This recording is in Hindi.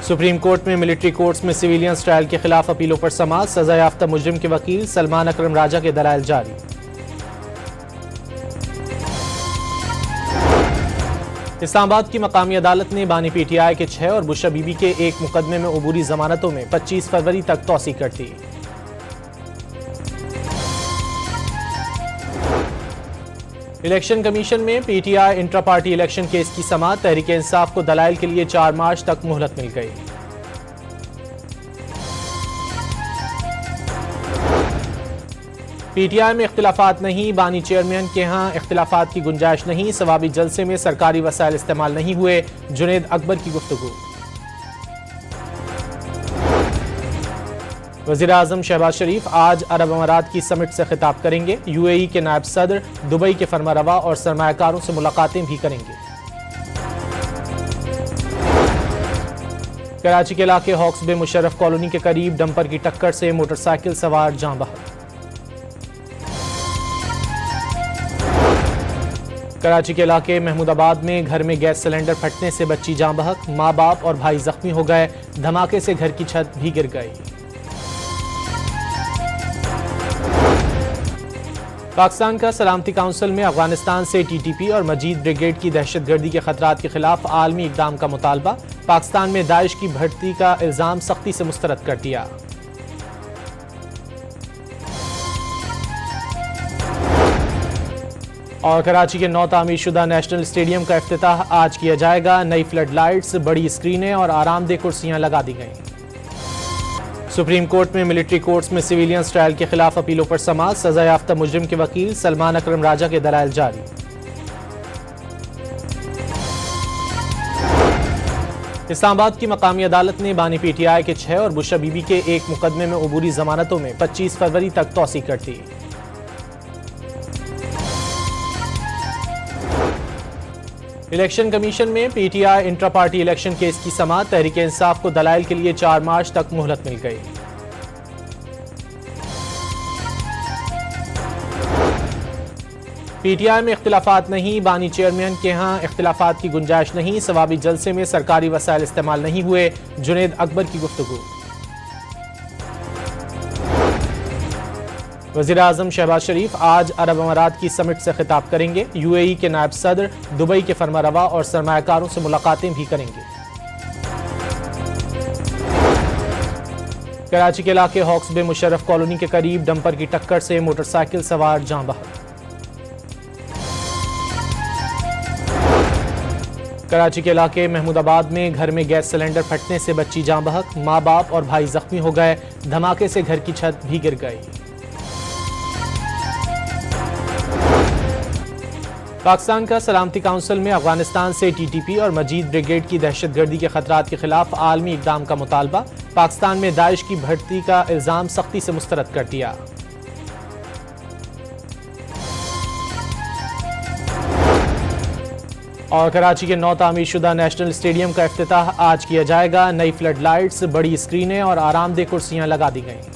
सुप्रीम कोर्ट में मिलिट्री कोर्ट्स में सिविलियंस ट्रायल के खिलाफ अपीलों पर समाअत। सजा याफ्ता मुजरिम के वकील सलमान अकरम राजा के दलाइल जारी। इस्लामाबाद की मकामी अदालत ने बानी पीटीआई के 6 और बुशरा बीबी के एक मुकदमे में अबूरी जमानतों में 25 फरवरी तक तौसी कर दी। इलेक्शन कमीशन में PTI intra party election case की समाअत। तहरीक इंसाफ को दलाइल के लिए 4 मार्च तक मोहलत मिल गई। पीटीआई में इख्तिलाफात नहीं, बानी चेयरमैन के यहाँ इख्तिलाफात की गुंजाइश नहीं। सवाबी जलसे में सरकारी वसाइल इस्तेमाल नहीं हुए। जुनेद अकबर की गुफ्तगू। वज़ीर आज़म शहबाज शरीफ आज अरब अमारात की समिट से खिताब करेंगे। यूएई के नायब सदर, दुबई के फरमारवा और सरमायाकारों से मुलाकातें भी करेंगे। कराची के इलाके हॉक्स बे मुशर्रफ कॉलोनी के करीब डंपर की टक्कर से मोटरसाइकिल सवार जाँ बहक। कराची के इलाके महमूदाबाद में घर में गैस सिलेंडर फटने से बच्ची जाँ बहक। माँ बाप और भाई जख्मी हो गए। धमाके से घर की छत भी गिर गई। पाकिस्तान का सलामती काउंसिल में अफगानिस्तान से टीटीपी और मजीद ब्रिगेड की दहशतगर्दी के खतरात के खिलाफ आलमी इक़दाम का मुतालबा। पाकिस्तान में दाइश की भर्ती का इल्ज़ाम सख्ती से मुस्तरद कर दिया। और कराची के नौ तामीर शुदा नेशनल स्टेडियम का इफ्तिताह आज किया जाएगा। नई फ्लड लाइट्स, बड़ी स्क्रीनें और आरामदेह कुर्सियां लगा दी गईं। सुप्रीम कोर्ट में मिलिट्री कोर्ट्स में सिविलियंस ट्रायल के खिलाफ अपीलों पर समाअत। सजा याफ्ता मुजरिम के वकील सलमान अकरम राजा के दलाइल जारी। इस्लामाबाद की मकामी अदालत ने बानी पीटीआई के 6 और बुशरा बीबी के एक मुकदमे में अबूरी जमानतों में 25 फरवरी तक तौसी कर दी। इलेक्शन कमीशन में PTI intra party election case की समाअत। तहरीक इंसाफ को दलाइल के लिए 4 मार्च तक मोहलत मिल गई। पीटीआई में इख्तिलाफात नहीं, बानी चेयरमैन के यहाँ इख्तिलाफात की गुंजाइश नहीं। सवाबी जलसे में सरकारी वसाइल इस्तेमाल नहीं हुए। जुनेद अकबर की गुफ्तगू। वज़ीर आज़म शहबाज शरीफ आज अरब अमारात की समिट से खिताब करेंगे। यूएई के नायब सदर, दुबई के फरमारवा और सरमायाकारों से मुलाकातें भी करेंगे। कराची के इलाके हॉक्स बे मुशर्रफ कॉलोनी के करीब डंपर की टक्कर से मोटरसाइकिल सवार जाँ बहक। कराची के इलाके महमूदाबाद में घर में गैस सिलेंडर फटने से बच्ची जाँ बहक। माँ बाप और भाई जख्मी हो गए। धमाके से घर की छत भी गिर गई। पाकिस्तान का सलामती काउंसिल में अफगानिस्तान से टीटीपी और मजीद ब्रिगेड की दहशतगर्दी के खतरात के खिलाफ आलमी इक़दाम का मुतालबा। पाकिस्तान में दाइश की भर्ती का इल्ज़ाम सख्ती से मुस्तरद कर दिया। और कराची के नौ तामीर शुदा नेशनल स्टेडियम का इफ्तिताह आज किया जाएगा। नई फ्लड लाइट्स, बड़ी स्क्रीनें और आरामदेह कुर्सियां लगा दी गईं।